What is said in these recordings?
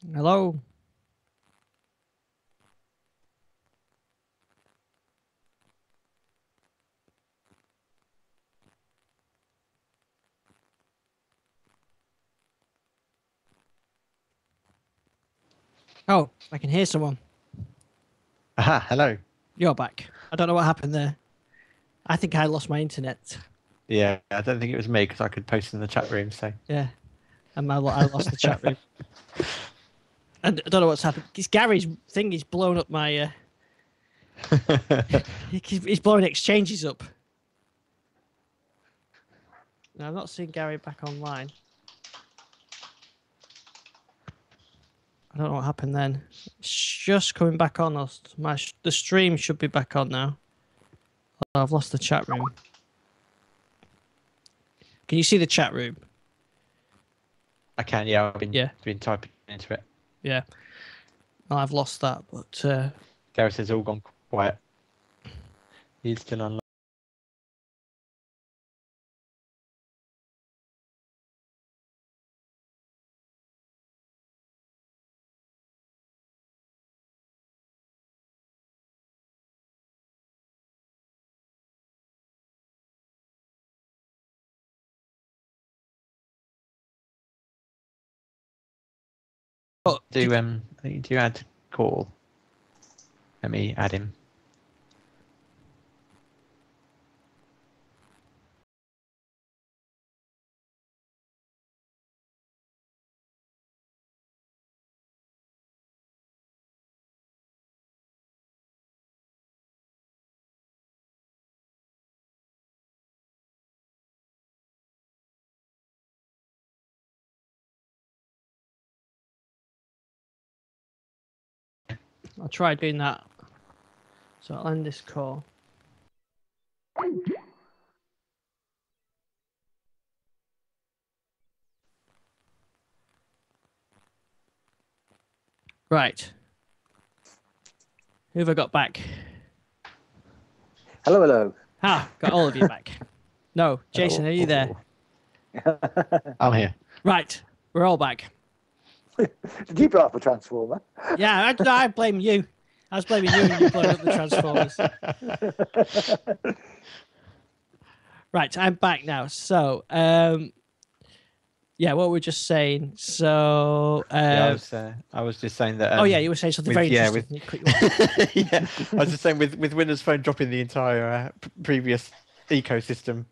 Hello. Oh, I can hear someone. Aha, hello. You're back. I don't know what happened there. I think I lost my internet. Yeah, I don't think it was me because I could post in the chat room. So Yeah, and I lost the chat room. And I don't know what's happened. This Gary's thing is blown up my. He's blowing exchanges up. No, I'm not seeing Gary back online. I don't know what happened then. It's just coming back on. The stream should be back on now. Oh, I've lost the chat room. Can you see the chat room? I can. Yeah, I've been typing into it. Yeah. Well, I've lost that, but Gareth has all gone quiet. He's still online. Do I think do add call? Let me add him. I'll try doing that. So I'll end this call. Right. Who have I got back? Hello, hello. Got all of you back. No, Jason, are you there? I'm here. Right, we're all back. Keep it up for Transformer. Yeah, I blame you. I was blaming you and you blowing up the Transformers. Right, I'm back now. So, yeah, what we're just saying. So, I was just saying that. oh yeah, you were saying something very interesting. Yeah, I was just saying with Windows Phone dropping the entire previous ecosystem,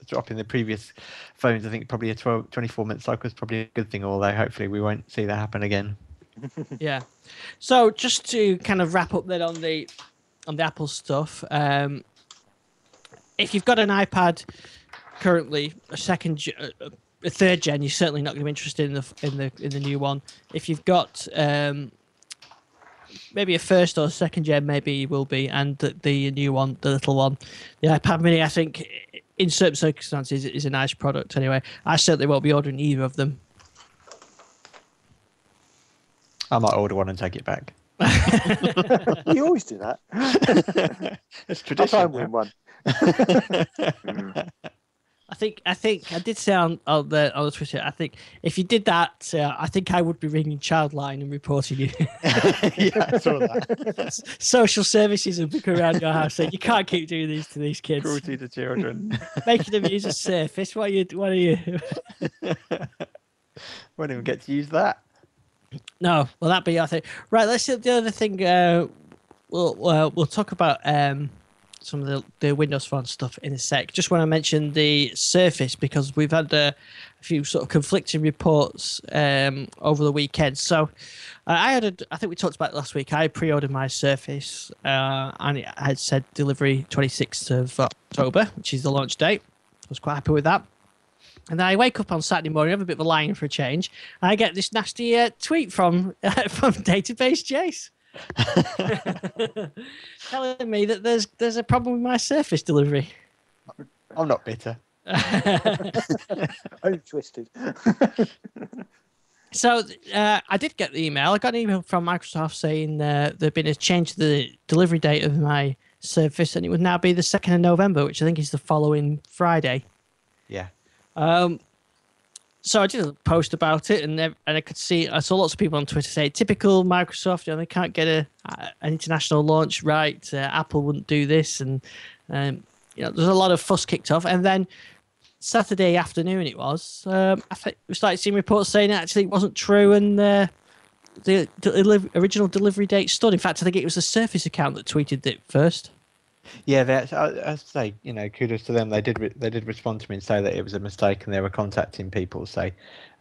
dropping the previous phones. I think probably a 24-month cycle is probably a good thing. Although hopefully we won't see that happen again. Yeah. So just to kind of wrap up then on the Apple stuff. If you've got an iPad currently, a third gen, you're certainly not going to be interested in the new one. If you've got maybe a first or second gen, maybe you will be, and the new one, the little one, the iPad Mini, I think in certain circumstances is a nice product. Anyway, I certainly won't be ordering either of them. I might order one and take it back. You always do that. It's tradition. I'll try and win one. I think I did say on the Twitter. I think if you did that, I think I would be ringing Childline and reporting you. Yeah, I saw that. Social services would be coming around your house saying you can't keep doing these to these kids. Cruelty to children. Making them use a Surface. What are you? Won't even get to use that. No, well that be I think right. Let's see the other thing. We'll talk about some of the Windows Phone stuff in a sec. Just want to mention the Surface because we've had a few sort of conflicting reports over the weekend. So I think we talked about it last week. I pre-ordered my Surface and it had said delivery 26th of October, which is the launch date. I was quite happy with that. And then I wake up on Saturday morning, have a bit of a line for a change, and I get this nasty tweet from Database Jace. Telling me that there's a problem with my Surface delivery. I'm not bitter. I'm twisted. So I did get the email. I got an email from Microsoft saying there'd been a change to the delivery date of my Surface, and it would now be the 2nd of November, which I think is the following Friday. Yeah. so I did a post about it, and I saw lots of people on Twitter say typical Microsoft. They can't get an international launch right. Apple wouldn't do this, and there's a lot of fuss kicked off. And then Saturday afternoon, I think we started seeing reports saying actually it wasn't true, and the original delivery date stood. In fact, I think it was the Surface account that tweeted it first. Yeah, I say, kudos to them. They did respond to me and say that it was a mistake, and they were contacting people. Say,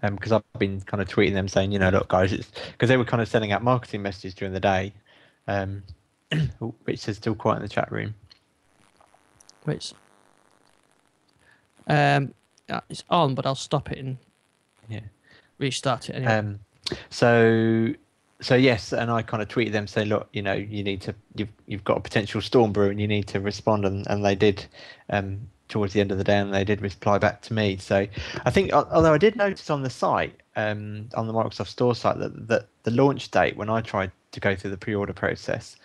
because I've been kind of tweeting them saying, look, guys, it's because they were kind of sending out marketing messages during the day, which is still quiet in the chat room. Which, it's on, but I'll stop it and restart it anyway. So yes, and I kind of tweeted them saying, look, you need to, you've got a potential storm brewing, you need to respond, and they did towards the end of the day, and they did reply back to me. So I think, although I did notice on the site, on the Microsoft Store site, that the launch date when I tried to go through the pre-order process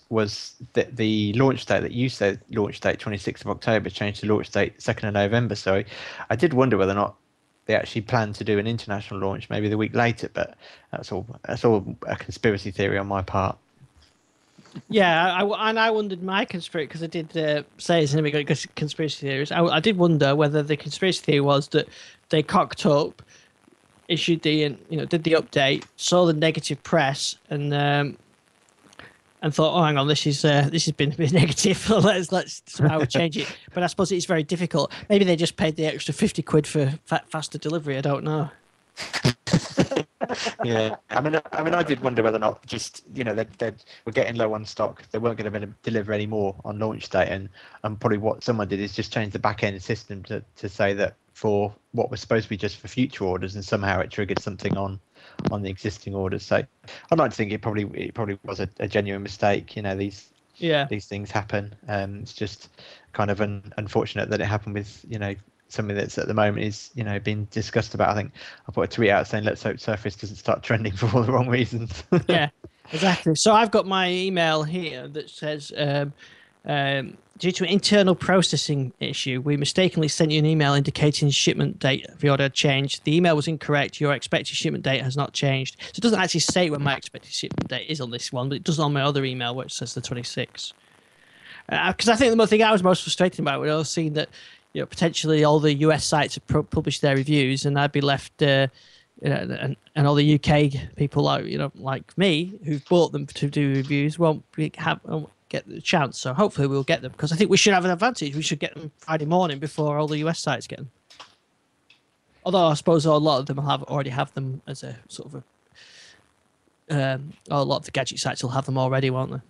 was the launch date that you said, launch date 26th of October, changed to launch date 2nd of November. So I did wonder whether or not they actually plan to do an international launch maybe the week later, but that's all a conspiracy theory on my part. Yeah, I wondered my conspiracy, because I did say it's going to be conspiracy theories. I did wonder whether the conspiracy theory was that they cocked up, issued did the update, saw the negative press, and thought, oh, hang on, this has been a bit negative. let's somehow change it. But I suppose it's very difficult. Maybe they just paid the extra £50 for faster delivery. I don't know. Yeah, I mean, I did wonder whether or not just they were getting low on stock. They weren't going to deliver any more on launch day, and probably what someone did is just change the back end system to say that for what was supposed to be just for future orders, and somehow it triggered something on the existing orders. So I'd like to think it probably was a genuine mistake. These things happen. It's just kind of unfortunate that it happened with something that's at the moment is being discussed about. I think I put a tweet out saying let's hope Surface doesn't start trending for all the wrong reasons. Yeah, exactly. So I've got my email here that says due to an internal processing issue, we mistakenly sent you an email indicating shipment date of the order had changed. The email was incorrect. Your expected shipment date has not changed. So it doesn't actually say when my expected shipment date is on this one, but it does on my other email where it says the 26th. Because I think the thing I was most frustrated about was I was seeing that potentially all the US sites have published their reviews, and I'd be left, and all the UK people like me who've bought them to do reviews won't get the chance. So hopefully we'll get them, because I think we should have an advantage. We should get them Friday morning before all the US sites get them. Although I suppose a lot of them already have them as a sort of a lot of the gadget sites will have them already, won't they?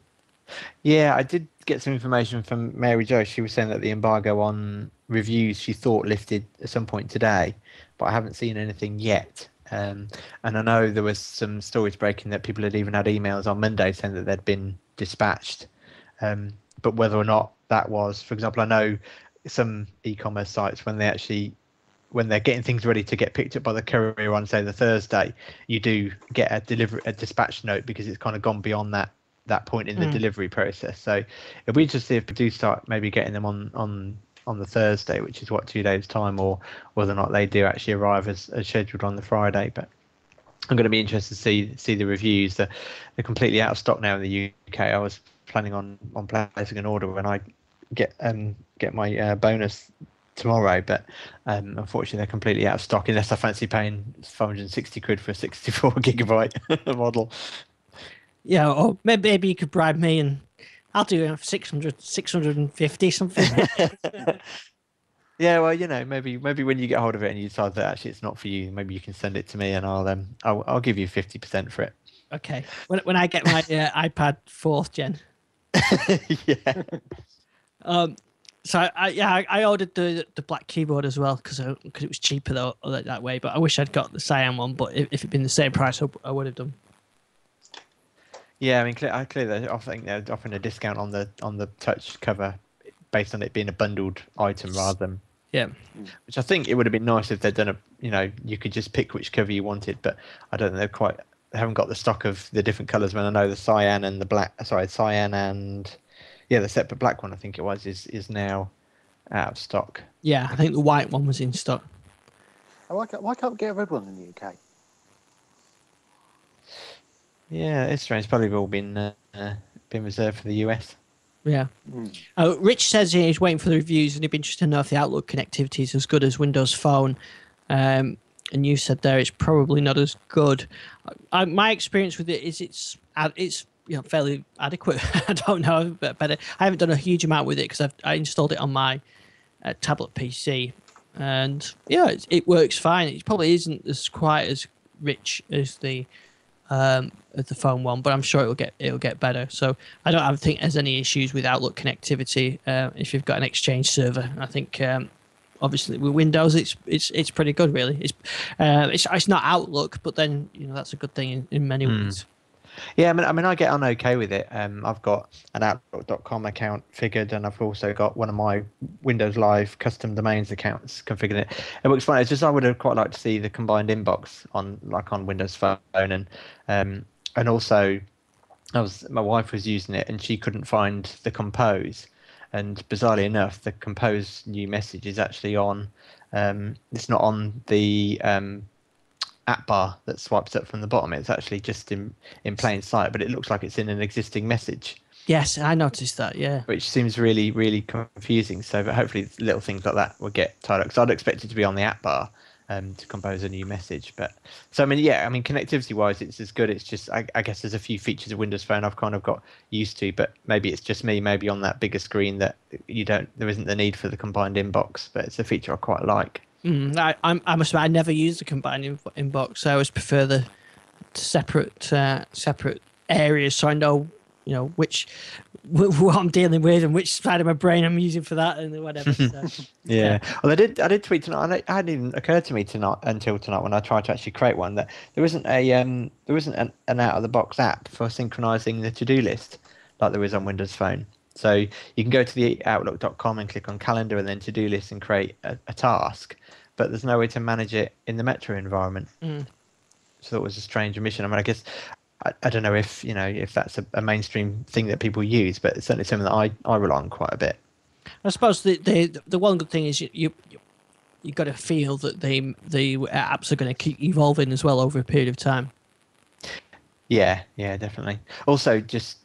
Yeah, I did get some information from Mary Jo. She was saying that the embargo on reviews she thought lifted at some point today, but I haven't seen anything yet. And I know there was some stories breaking that people had even had emails on Monday saying that they'd been dispatched. But whether or not that was, for example, I know some e-commerce sites when they're getting things ready to get picked up by the courier on, say, the Thursday, you do get a dispatch note because it's kind of gone beyond that point in the delivery process. So it'll be interesting if we do start maybe getting them on the Thursday, which is 2 days time, or whether or not they do actually arrive as scheduled on the Friday. But I'm going to be interested to see the reviews. They're completely out of stock now in the UK. I was planning on placing an order when I get my bonus tomorrow, but unfortunately they're completely out of stock unless I fancy paying £560 for a 64 gigabyte model. Yeah, or maybe you could bribe me and I'll do 650 something. Yeah, well, maybe when you get hold of it and you decide that actually it's not for you, maybe you can send it to me and I'll give you 50% for it. Okay, when I get my iPad 4th gen. Yeah. So I ordered the black keyboard as well because it was cheaper though that way. But I wish I'd got the cyan one. But if it'd been the same price, I would have done. Yeah, I mean, clearly, I think they're offering a discount on the touch cover based on it being a bundled item rather than. Yeah. Which I think it would have been nice if they'd done you could just pick which cover you wanted, but I don't think they haven't got the stock of the different colours. When I know the cyan and the black, cyan and the separate black one I think it was is now out of stock. Yeah, I think the white one was in stock. Why can't we get a red one in the UK? Yeah, it's strange. It's probably all been reserved for the US. Yeah. Mm. Rich says he's waiting for the reviews and he'd be interested to know if the Outlook connectivity is as good as Windows Phone. And you said there it's probably not as good. My experience with it is it's fairly adequate. I don't know, but I haven't done a huge amount with it because I installed it on my tablet PC, and yeah, it works fine. It probably isn't as quite as rich as the phone one, but I'm sure it'll get better. So I don't think there's any issues with Outlook connectivity if you've got an Exchange server. I think obviously with Windows it's pretty good really. It's not Outlook, but then that's a good thing in many ways. Yeah, I mean, I get on okay with it. I've got an Outlook.com account figured, and I've also got one of my Windows Live custom domains accounts configured. It works fine. It's just I would have quite liked to see the combined inbox on Windows Phone, and also my wife was using it and she couldn't find the Compose, and bizarrely enough, the Compose new message is actually on. It's not on the app bar that swipes up from the bottom. It's actually just in plain sight, but it looks like it's in an existing message. Yes, I noticed that. Yeah, which seems really, really confusing. So, but hopefully, little things like that will get tied up. Because I'd expect it to be on the app bar to compose a new message. But so I mean, connectivity-wise, it's as good. It's just I guess there's a few features of Windows Phone I've kind of got used to, but maybe it's just me. Maybe on that bigger screen that there isn't the need for the combined inbox, but it's a feature I quite like. I must admit, I never use the combined inbox. So I always prefer the separate areas, so I know what I'm dealing with and which side of my brain I'm using for that and whatever. So, yeah. Well, I did tweet tonight. It hadn't even occurred to me until tonight when I tried to actually create one that there isn't an out of the box app for synchronizing the to-do list like there is on Windows Phone. So you can go to the Outlook.com and click on calendar and then to-do list and create a task, but there's no way to manage it in the Metro environment. So it was a strange omission. I mean, I guess I don't know if that's a mainstream thing that people use, but it's certainly something that I rely on quite a bit. I suppose the one good thing is you got to feel that the apps are going to keep evolving as well over a period of time. Yeah, definitely. Also, just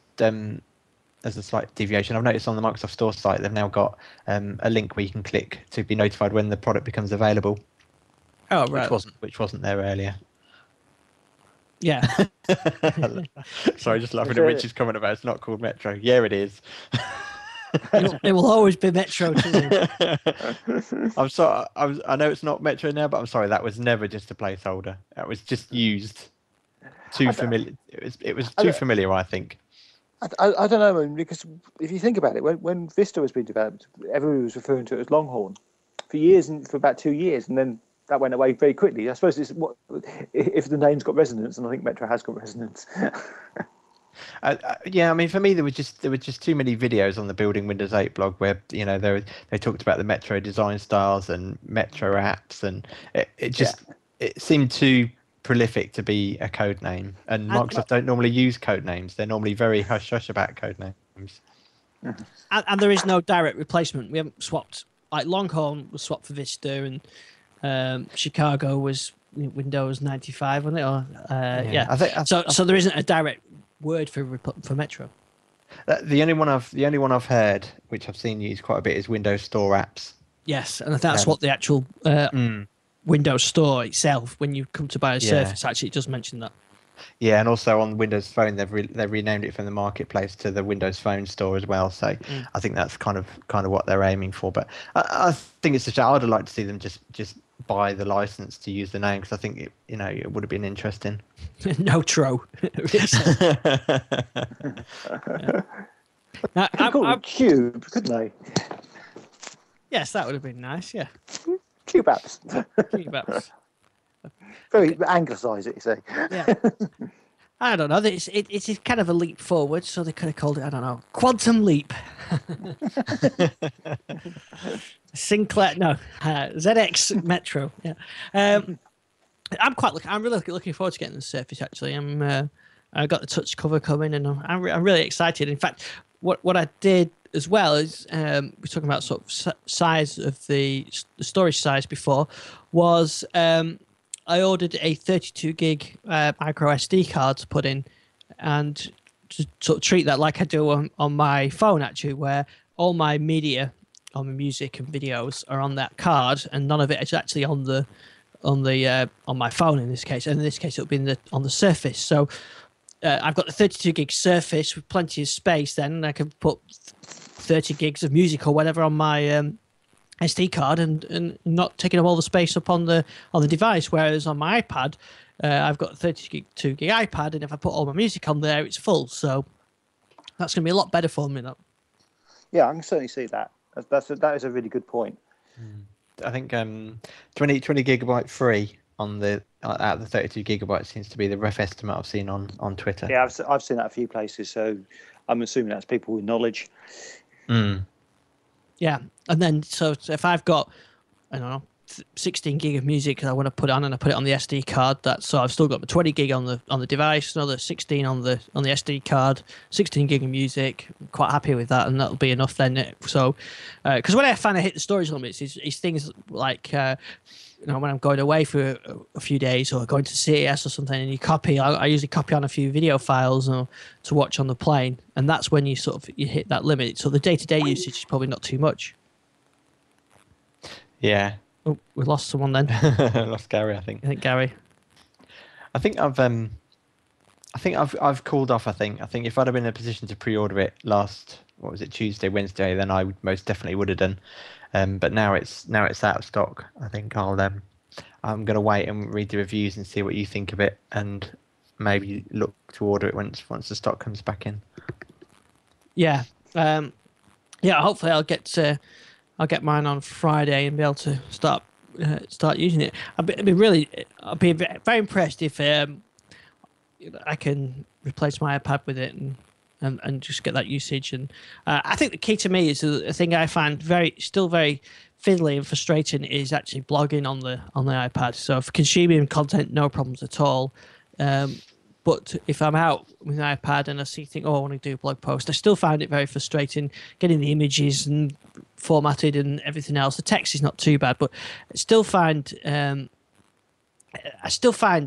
as a slight deviation, I've noticed on the Microsoft Store site they've now got a link where you can click to be notified when the product becomes available. Oh, right. Which wasn't there earlier. Yeah. Sorry, just laughing at Rich's comment about it's not called Metro. Yeah, it is. It will always be Metro. I'm sorry. I know it's not Metro now, but I'm sorry. That was never just a placeholder. That was just used. Too familiar. It was too familiar, I think. I don't know, because if you think about it, when Vista was being developed, everyone was referring to it as Longhorn for about 2 years, and then that went away very quickly. I suppose if the name's got resonance, and I think Metro has got resonance. Yeah, I mean, for me, there were just too many videos on the Building Windows 8 blog where they talked about the Metro design styles and Metro apps, and it seemed too prolific to be a code name, and Microsoft don't normally use code names. They're normally very hush about code names. And there is no direct replacement. We haven't swapped. Like Longhorn was swapped for Vista, and Chicago was Windows 95, wasn't it? Or yeah. So there isn't a direct word for Metro. The only one I've heard, which I've seen used quite a bit, is Windows Store apps. Yes, and I think that's what the actual Windows Store itself, when you come to buy a Surface, actually it does mention that. Yeah, and also on Windows Phone, they've renamed it from the Marketplace to the Windows Phone Store as well. So I think that's kind of what they're aiming for. But I think it's I would have liked to see them just buy the license to use the name, because I think it would have been interesting. Notro. Call it Cube, couldn't they? Yes, that would have been nice. Yeah. Cube apps. Cube apps. Very anglicised it, you say. Yeah. I don't know. It's kind of a leap forward, so they could have called it, I don't know, Quantum Leap. Sinclair, no, ZX Metro. Yeah. I'm really looking forward to getting the Surface. Actually, I got the touch cover coming, and I'm really excited. In fact, what I did as well as we're talking about sort of size of the storage size before, was I ordered a 32 gig micro SD card to put in, and to sort of treat that like I do on my phone actually, where all my media, all my music and videos are on that card, and none of it is actually on my phone in this case. And in this case, it'll be on the Surface. So I've got the 32 gig Surface with plenty of space. Then I can put 30 gigs of music or whatever on my SD card, and not taking up all the space up on the device. Whereas on my iPad, I've got a 32 gig iPad, and if I put all my music on there, it's full. So that's going to be a lot better for me. That. Yeah, I can certainly see that. That is a really good point. I think 20 gigabyte free on the out of the 32 gigabytes seems to be the rough estimate I've seen on Twitter. Yeah, I've seen that a few places, so I'm assuming that's people with knowledge. Yeah, and then so if I've got, I don't know, 16 gig of music I want to put on, and I put it on the SD card, so I've still got the 20 gig on the device, another 16 on the SD card, 16 gig of music. I'm quite happy with that, and that'll be enough then. So, because when I find I hit the storage limits, is things like when I'm going away for a few days or going to CES or something, and you copy, I usually copy on a few video files to watch on the plane, and that's when you hit that limit. So the day-to-day usage is probably not too much. Yeah. Oh, we lost someone then. Lost Gary, I think. Gary. I think I've called off. I think if I'd have been in a position to pre-order it last, Tuesday, Wednesday, then I most definitely would have done. But now it's out of stock. I think I'm going to wait and read the reviews and see what you think of it, and maybe look to order it once the stock comes back in. Yeah. Hopefully I'll get mine on Friday and be able to start using it. I'll be very impressed if I can replace my iPad with it and just get that usage. And I think the key to me is the thing I find still very fiddly and frustrating is actually blogging on the iPad. So for consuming content, no problems at all. But if I'm out with an iPad and I think, I want to do a blog post, I still find it very frustrating getting the images and formatted and everything else. The text is not too bad, but I still find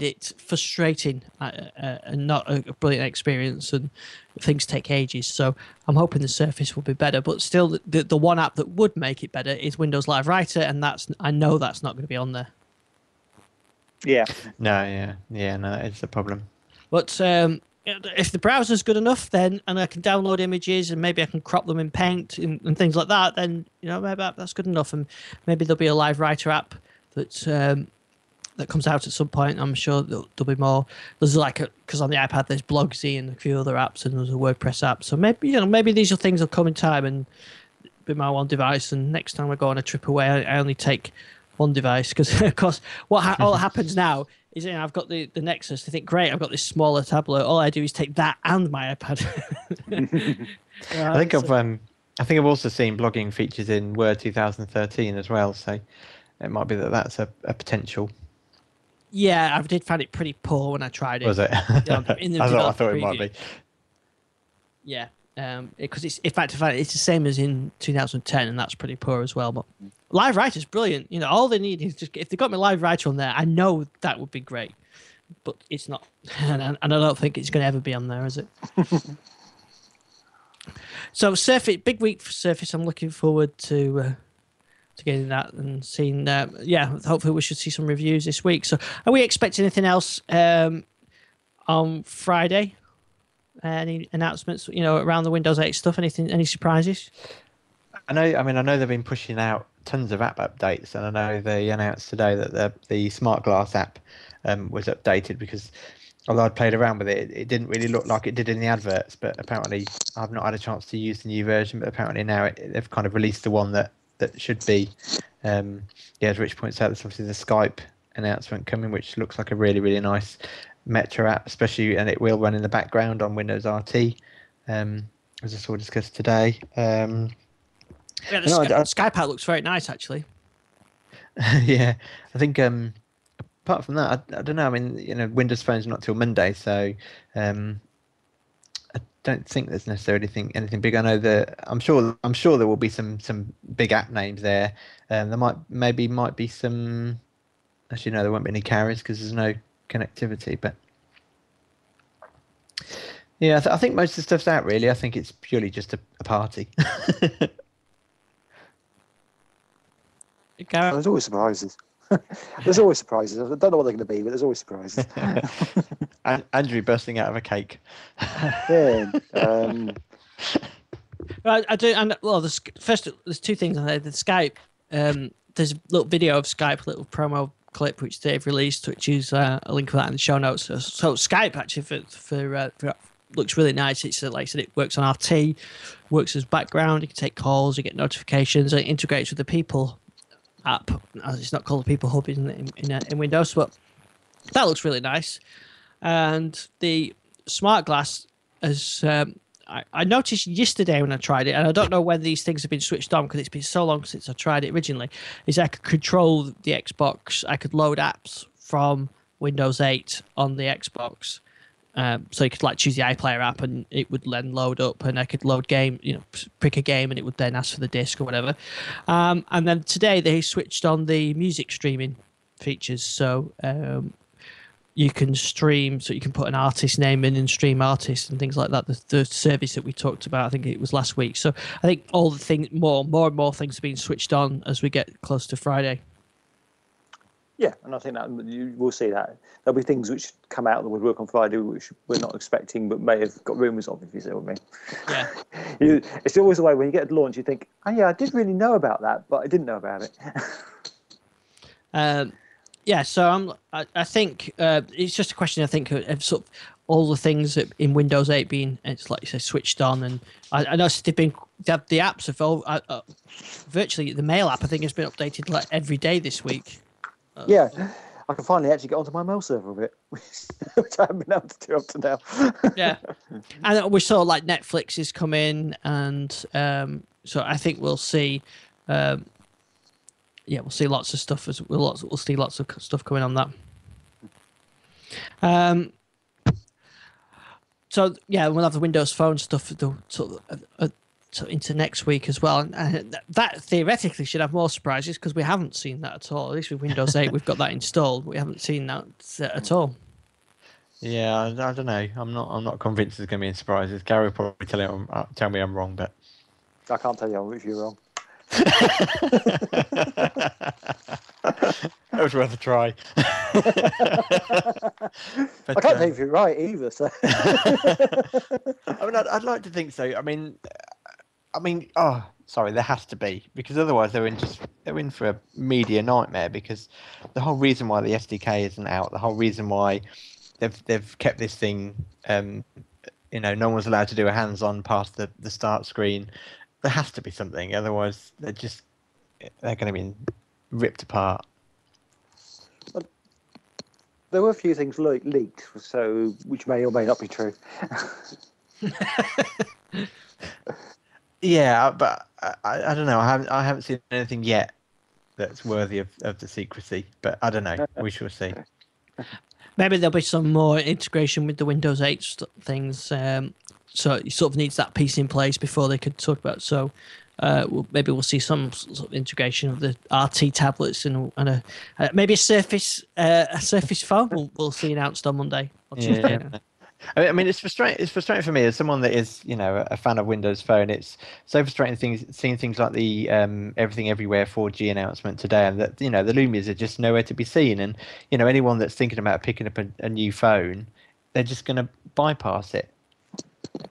it frustrating and not a brilliant experience, and things take ages. So I'm hoping the Surface will be better, but still the one app that would make it better is Windows Live Writer, and I know that's not going to be on there. Yeah. No, it's a problem. But if the browser's good enough, then, and I can download images and maybe I can crop them in Paint and things like that, then maybe that's good enough. And maybe there'll be a Live Writer app that comes out at some point. I'm sure there'll be more. There's because on the iPad there's Blogsy and a few other apps, and there's a WordPress app. So maybe these are things will come in time and be my one device. And next time I go on a trip away, I only take one device, because of course all happens now is I've got the Nexus. I think, great, I've got this smaller tablet. All I do is take that and my iPad. I think I've also seen blogging features in Word 2013 as well. So it might be that's a potential. Yeah, I did find it pretty poor when I tried it. Was it? I thought it might be. Yeah, because it's it's the same as in 2010, and that's pretty poor as well. But Live Writer is brilliant. All they need is just, if they got my Live Writer on there, I know that would be great. But it's not, and I don't think it's going to ever be on there, is it? So Surface, big week for Surface. I'm looking forward to getting that and seeing. Hopefully we should see some reviews this week. So, are we expecting anything else on Friday? Any announcements, around the Windows 8 stuff? Any surprises? I know they've been pushing out tons of app updates, and I know they announced today that the Smart Glass app was updated, because although I'd played around with it, it didn't really look like it did in the adverts. But apparently, I've not had a chance to use the new version. But apparently now they've kind of released the one that should be. As Rich points out, there's obviously the Skype announcement coming, which looks like a really, really nice Metro app, especially, and it will run in the background on Windows RT, as I saw discussed today. Skype app looks very nice, actually. Yeah, I think apart from that, I don't know. I mean, Windows Phone's not till Monday, so I don't think there's necessarily anything big. I know that I'm sure there will be some big app names there. There might be some. Actually, no, there won't be any carriers because there's no connectivity. But yeah, I think most of the stuff's out. Really, I think it's purely just a party. There's always surprises. There's always surprises. I don't know what they're going to be, but there's always surprises. Andrew bursting out of a cake. Yeah. Well, I do, and well, there's two things on there. The Skype, there's a little video of Skype, a little promo clip which they've released, which is a link for that in the show notes. So Skype actually for looks really nice. It's like I said, it works on RT, works as background. You can take calls, you get notifications, it integrates with the People app. It's not called the People Hub in Windows, but that looks really nice. And the Smart Glass, as I noticed yesterday when I tried it, and I don't know when these things have been switched on because it's been so long since I tried it originally, is I could control the Xbox. I could load apps from Windows 8 on the Xbox. So you could like choose the iPlayer app and it would then load up, and I could load game, pick a game and it would then ask for the disc or whatever. And then today they switched on the music streaming features. So you can stream, so you can put an artist name in and stream artists and things like that. The service that we talked about, I think it was last week. So I think all the things, more and more things are being switched on as we get close to Friday. Yeah, and I think that you will see that there'll be things which come out that would work on Friday which we're not expecting, but may have got rumours of. If you see what I mean. Yeah. It's always the way when you get a launch, you think, "Oh yeah, I did really know about that, but I didn't know about it." Yeah, so I think it's just a question. I think of sort of all the things that in Windows 8 being, it's like you say, switched on, and I noticed the apps have all virtually the Mail app. I think has been updated like every day this week. Yeah, I can finally actually get onto my mail server with it, which I haven't been able to do up to now. Yeah, and we saw like Netflix is coming, and so I think we'll see. We'll see lots of stuff. We'll see lots of stuff coming on that. So yeah, we'll have the Windows Phone stuff into next week as well, and that theoretically should have more surprises because we haven't seen that at all. At least with Windows 8, we've got that installed, but we haven't seen that at all. Yeah, I don't know. I'm not convinced there's going to be any surprises. Gary will probably tell me I'm wrong, but I can't tell you if you're wrong. That was worth a try. But, I can't think if you're right either. So I mean, I'd like to think so. I mean, oh, sorry, there has to be, because otherwise they're in for a media nightmare. Because the whole reason why the SDK isn't out, the whole reason why they've kept this thing, no one's allowed to do a hands-on past the start screen. There has to be something, otherwise they're going to be ripped apart. There were a few things leaked, so which may or may not be true. Yeah, but I don't know. I haven't seen anything yet that's worthy of the secrecy. But I don't know. We shall see. Maybe there'll be some more integration with the Windows 8 things. So it sort of needs that piece in place before they could talk about. So maybe we'll see some sort of integration of the RT tablets and maybe a Surface phone. We'll see announced on Monday or Tuesday. Yeah. I mean, it's frustrating. It's frustrating for me as someone that is, a fan of Windows Phone. It's so frustrating seeing things like the Everything Everywhere 4G announcement today, and that the Lumias are just nowhere to be seen. And anyone that's thinking about picking up a new phone, they're just going to bypass it.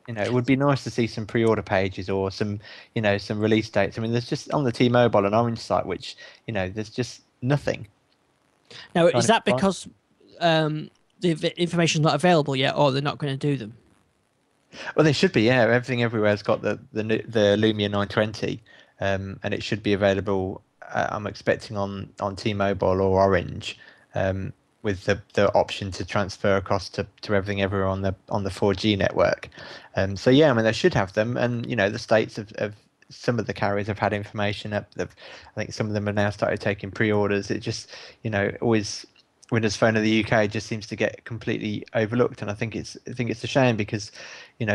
It would be nice to see some pre-order pages or some release dates. I mean, there's just on the T-Mobile and Orange site, which there's just nothing. Now, is that because the information's not available yet, or they're not going to do them? Well, they should be. Yeah, Everything Everywhere's got the Lumia 920, and it should be available. I'm expecting on T-Mobile or Orange, with the option to transfer across to Everything Everywhere on the 4G network. So yeah, I mean, they should have them, and the states of some of the carriers have had information. I think some of them have now started taking pre-orders. It just always. Windows Phone in the UK just seems to get completely overlooked, and I think it's a shame because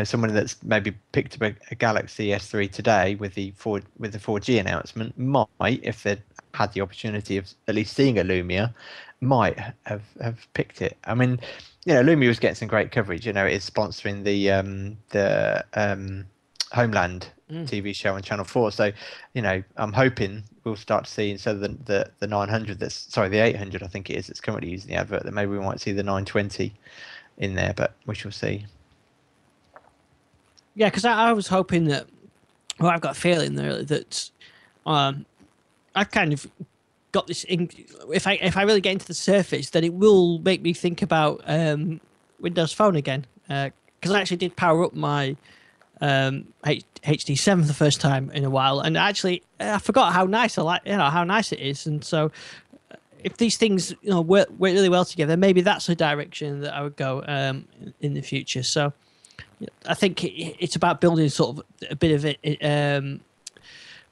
someone that's maybe picked up a Galaxy S3 today with the 4G announcement might, if they'd had the opportunity of at least seeing a Lumia, might have picked it. I mean, Lumia was getting some great coverage. It is sponsoring the Homeland TV show on Channel 4. So, I'm hoping we'll start to see, instead of the 900, the 800, I think it is, that's currently using the advert, that maybe we might see the 920 in there, but we shall see. Yeah, because I was hoping that, well, I've got a feeling there that I've kind of got this. If I really get into the Surface, then it will make me think about Windows Phone again. Because I actually did power up my HD7 for the first time in a while, and actually I forgot how nice how nice it is. And so, if these things work really well together, maybe that's the direction that I would go in the future. So, I think it's about building sort of a bit of it.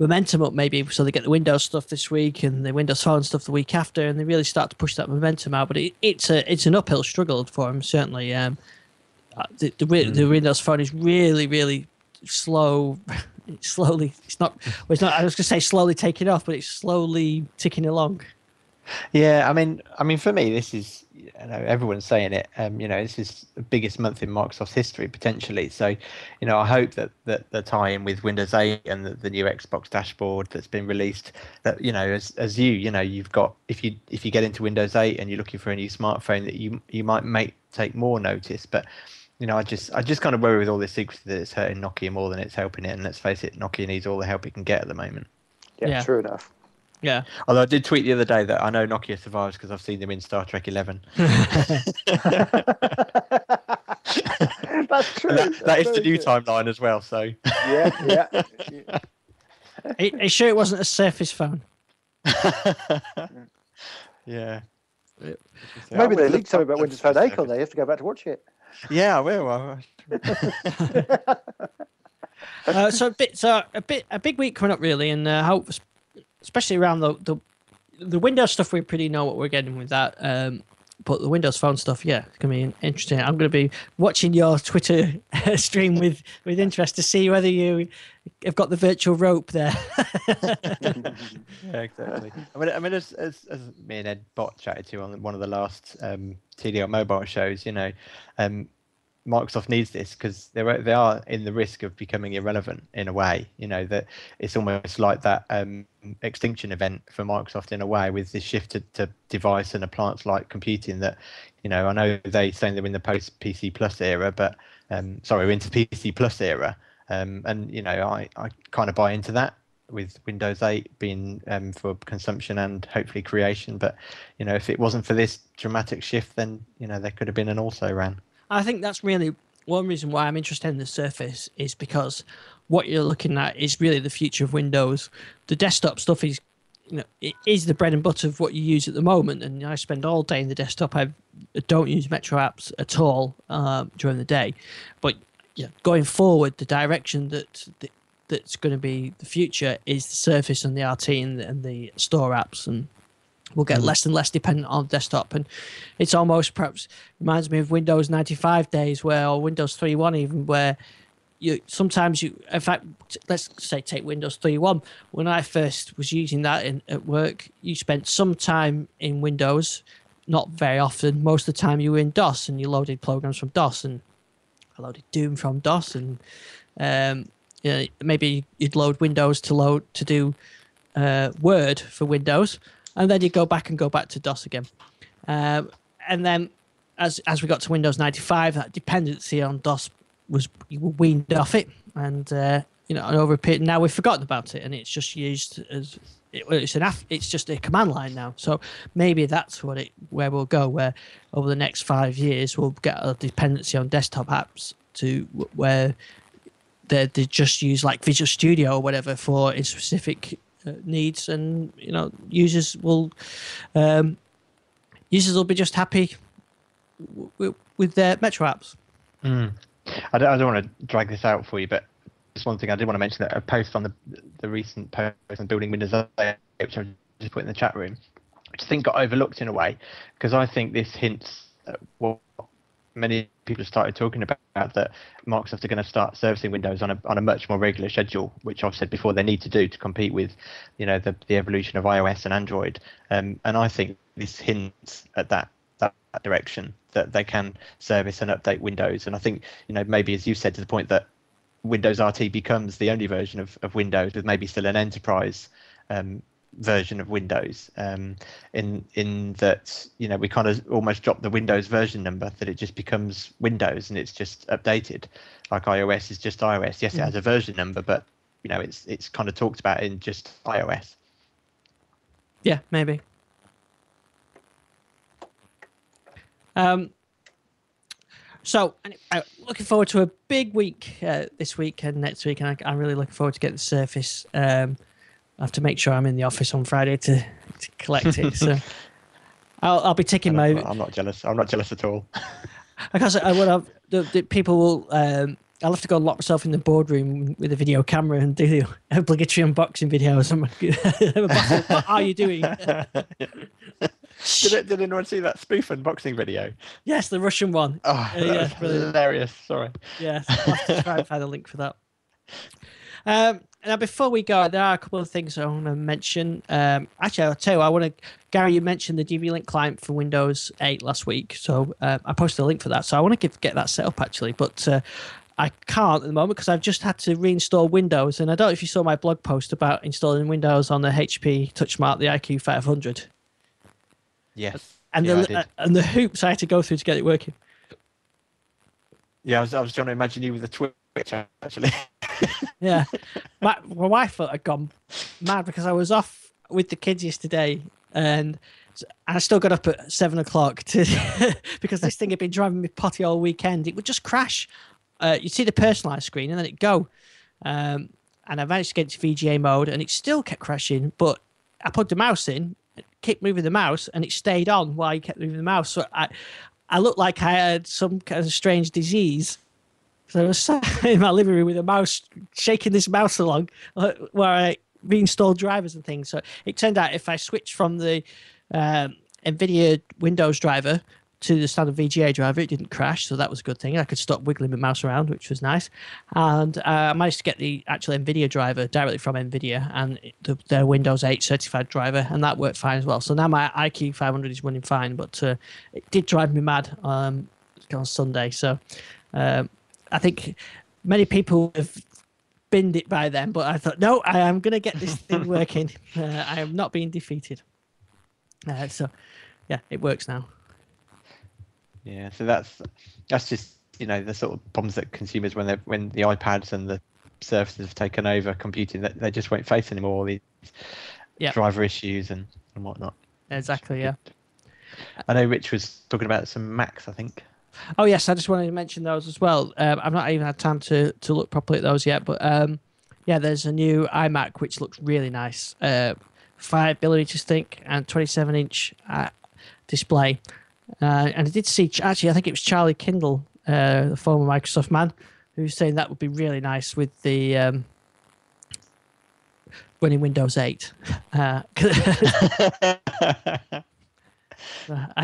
Momentum up, maybe, so they get the Windows stuff this week and the Windows Phone stuff the week after, and they really start to push that momentum out. But it's an uphill struggle for them, certainly. The Windows Phone is really slow. It's not. I was going to say slowly taking off, but it's slowly ticking along. Yeah, I mean, for me, this is, everyone's saying it. This is the biggest month in Microsoft's history potentially. So, I hope that the tie-in with Windows 8 and the new Xbox dashboard that's been released, that as you've got, if you get into Windows 8 and you're looking for a new smartphone, that you might take more notice. But I just kind of worry with all this secrecy that it's hurting Nokia more than it's helping it. And let's face it, Nokia needs all the help it can get at the moment. Yeah, true enough. Yeah. Although I did tweet the other day that I know Nokia survives because I've seen them in Star Trek 11. That's true. That is the new timeline as well. So yeah. Are you sure it wasn't a Surface Phone? Yeah. Maybe they leaked something about Windows Phone 8 on there. You have to go back to watch it. Yeah, I will. So a big week coming up, really, and hope, especially around the Windows stuff, we pretty know what we're getting with that. But the Windows Phone stuff, yeah, it's going to be interesting. I'm going to be watching your Twitter stream with interest to see whether you have got the virtual rope there. Yeah, exactly. I mean, as me and Ed Bott chatted to on one of the last TDL mobile shows, Microsoft needs this because they are in the risk of becoming irrelevant in a way. That it's almost like that extinction event for Microsoft in a way, with this shift to device and appliance-like computing. That I know they saying they're in the post PC Plus era, but we're into PC Plus era, and I kind of buy into that, with Windows 8 being for consumption and hopefully creation. But if it wasn't for this dramatic shift, then there could have been an also ran. I think that's really one reason why I'm interested in the Surface, is because what you're looking at is really the future of Windows. The desktop stuff is, it is the bread and butter of what you use at the moment, and I spend all day in the desktop. I don't use Metro apps at all during the day, but going forward, the direction that's going to be the future is the Surface and the RT and the store apps, and we'll get less and less dependent on desktop. And it's almost, perhaps reminds me of Windows 95 days, or Windows 3.1 even, where in fact, let's say take Windows 3.1. When I first was using that at work, you spent some time in Windows, not very often. Most of the time you were in DOS, and you loaded programs from DOS, and I loaded Doom from DOS, and maybe you'd load Windows to do Word for Windows, and then you go back to DOS again. And then as we got to Windows 95, that dependency on DOS you were weaned off it, and over a period, now we've forgotten about it, and it's just used as it's just a command line now. So maybe that's where we'll go, where over the next 5 years we'll get a dependency on desktop apps to where they just use like Visual Studio or whatever for in specific needs, and users will be just happy with their Metro apps. I don't want to drag this out for you, but just one thing I did want to mention, that a post on the recent post on building Windows 8, which I just put in the chat room, which I think got overlooked in a way, because I think this hints at what many people have started talking about that Microsoft are going to start servicing Windows on a much more regular schedule, which I've said before they need to do to compete with, the evolution of iOS and Android. And I think this hints at that direction, that they can service and update Windows. And I think, maybe as you said, to the point that Windows RT becomes the only version of Windows, with maybe still an enterprise version of Windows, in that we kind of almost drop the Windows version number, that it just becomes Windows and it's just updated, like iOS is just iOS. Yes, it has a version number, but it's kind of talked about in just iOS. Yeah, maybe. So looking forward to a big week this week and next week, and I'm really looking forward to getting the Surface. I have to make sure I'm in the office on Friday to collect it. So I'll be taking my. I'm not jealous. I'm not jealous at all. Because I would have the people will. I'll have to go and lock myself in the boardroom with a video camera and do the obligatory unboxing videos. What are you doing? Did anyone see that spoof unboxing video? Yes, the Russian one. Oh, yeah, hilarious. Sorry. Yes, I'll have to try and find a link for that. Now, before we go, there are a couple of things I want to mention. Actually, I'll tell you, Gary, you mentioned the DV-Link client for Windows 8 last week, so I posted a link for that. So I want to get that set up, actually, but I can't at the moment because I've just had to reinstall Windows, and I don't know if you saw my blog post about installing Windows on the HP TouchSmart, the IQ 500. Yes. And the hoops I had to go through to get it working. Yeah, I was trying to imagine you with a Twitch, actually. Yeah. My wife thought I'd gone mad because I was off with the kids yesterday, and I still got up at 7 o'clock because this thing had been driving me potty all weekend. It would just crash. You'd see the personalized screen and then it'd go. And I managed to get into VGA mode and it still kept crashing, but I plugged the mouse in, kept moving the mouse, and it stayed on while you kept moving the mouse. So I looked like I had some kind of strange disease. So I was sat in my living room with a mouse, shaking this mouse along where I reinstalled drivers and things. So it turned out if I switched from the NVIDIA Windows driver to the standard VGA driver, it didn't crash. So that was a good thing. I could stop wiggling my mouse around, which was nice. And I managed to get the actual NVIDIA driver directly from NVIDIA and their Windows 8 certified driver, and that worked fine as well. So now my IQ 500 is running fine, but it did drive me mad on Sunday. So I think many people have binned it by then, but I thought, no, I am going to get this thing working. I am not being defeated. So, yeah, it works now. Yeah, so that's just the sort of problems that consumers when the iPads and the Surfaces have taken over computing, that they just won't face anymore. All these driver issues and whatnot. Exactly. Yeah. I know Rich was talking about some Macs, I think. Oh yes, I just wanted to mention those as well. I've not even had time to look properly at those yet, but there's a new iMac which looks really nice. 5mm, I think, and 27-inch display. And I did see, actually, I think it was Charlie Kindle, the former Microsoft man, who was saying that would be really nice with the running Windows 8. I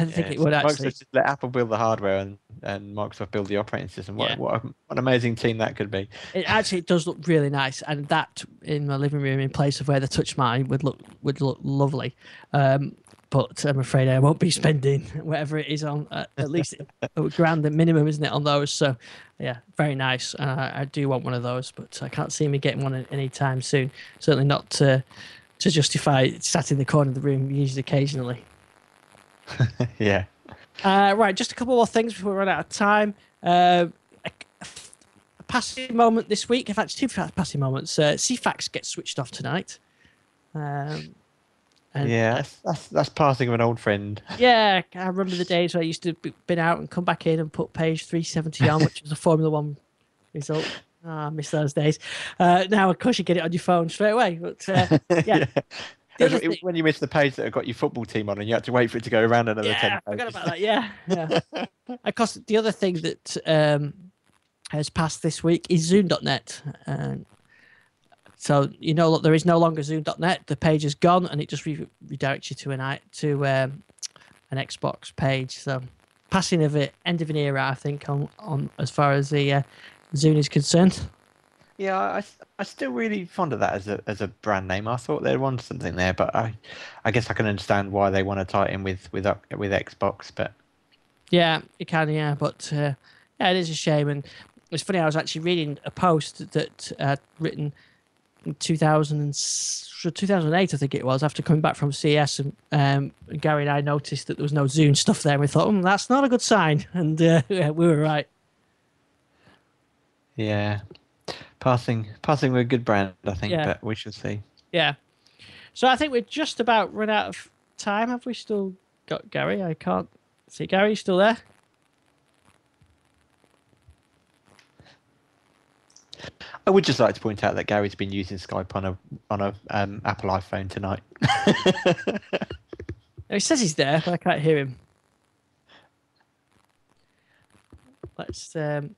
think it would actually. Microsoft just let Apple build the hardware and Microsoft build the operating system. What an amazing team that could be. It actually does look really nice, and that in my living room in place of where the TouchSmart would look lovely. But I'm afraid I won't be spending whatever it is on, at least £1,000 minimum, isn't it, on those? So, yeah, very nice. I do want one of those, but I can't see me getting one anytime soon. Certainly not to justify sat in the corner of the room used occasionally. Yeah. Right, just a couple more things before we run out of time. A passing moment this week. In fact, two passing moments. CFAX gets switched off tonight. That's passing of an old friend. Yeah, I remember the days where I used to been out and come back in and put page 370 on, which was a Formula One result. I miss those days. Now, of course, you get it on your phone straight away. But yeah. When you missed the page that got your football team on and you had to wait for it to go around another 10 pages. I forgot about that. Yeah. Of course, the other thing that has passed this week is Zoom.net. So look, there is no longer Zoom.net. The page is gone, and it just redirects you to an Xbox page. So passing of it, end of an era, I think, on as far as the Zune is concerned. Yeah, I still really fond of that as a brand name. I thought they wanted something there, but I guess I can understand why they want to tie it in with Xbox. But Yeah, you can, yeah, but yeah, it is a shame. And it's funny, I was actually reading a post that written in 2008, I think it was, after coming back from CS, and Gary and I noticed that there was no Zune stuff there, and we thought, that's not a good sign, and yeah, we were right. yeah, passing with a good brand, I think, Yeah. but we shall see. Yeah. So I think we're just about run out of time. Have we still got Gary? I can't see Gary. You still there? I would just like to point out that Gary's been using Skype on a Apple iPhone tonight. He says he's there, but I can't hear him. Let's. Do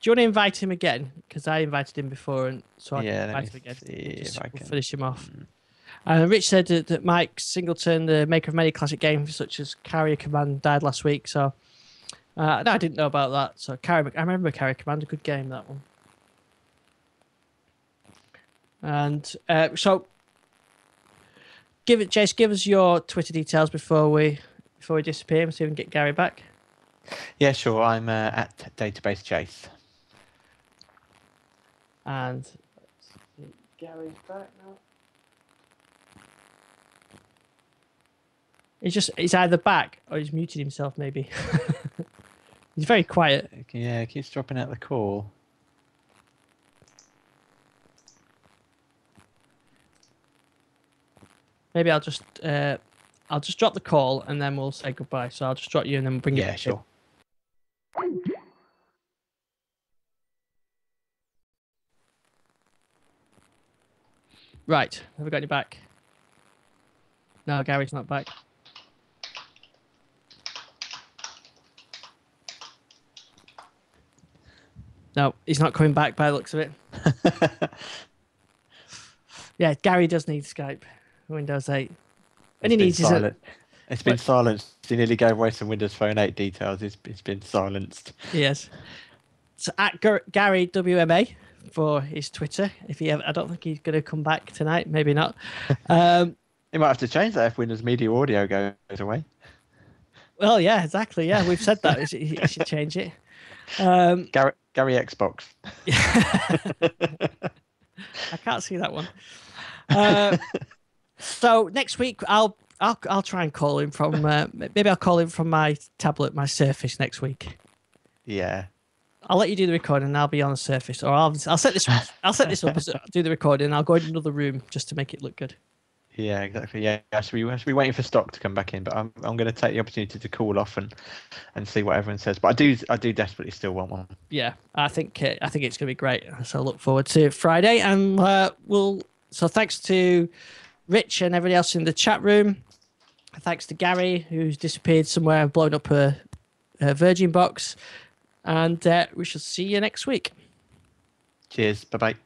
you want to invite him again? Because I invited him before, and so I can invite him again. We'll finish him off. Rich said that Mike Singleton, the maker of many classic games such as Carrier Command, died last week. So no, I didn't know about that. So I remember Carrier Command, a good game, that one. And so, Jace, give us your Twitter details before we disappear and see if we can get Gary back. Yeah, sure. I'm at Database Chase. And Gary's back now. He's either back or he's muted himself, maybe. He's very quiet. Yeah, he keeps dropping out the call. Maybe I'll just drop the call and then we'll say goodbye. So I'll just drop you and then we'll bring you back. Yeah, sure. Right. Have we got you back? No, Gary's not back. No, he's not coming back by the looks of it. Yeah, Gary does need Skype. Windows 8. And he needs his. It's been silenced. He nearly gave away some Windows Phone 8 details. It's been silenced. Yes. So at Gary WMA for his Twitter. I don't think he's going to come back tonight. Maybe not. He might have to change that if Windows Media Audio goes away. Well, yeah, exactly. Yeah, we've said that. He should change it. Gary Xbox. I can't see that one. So next week I'll try and call him from maybe I'll call him from my tablet, my Surface next week. Yeah. I'll let you do the recording and I'll be on the Surface, or I'll set this up as do the recording and I'll go in another room just to make it look good. Yeah, exactly. Yeah, I should be waiting for stock to come back in, but I'm going to take the opportunity to call off and see what everyone says. But I do desperately still want one. Yeah, I think it's going to be great. So I look forward to Friday, and So thanks to Rich and everybody else in the chat room. Thanks to Gary, who's disappeared somewhere and blown up a Virgin box. And we shall see you next week. Cheers. Bye-bye.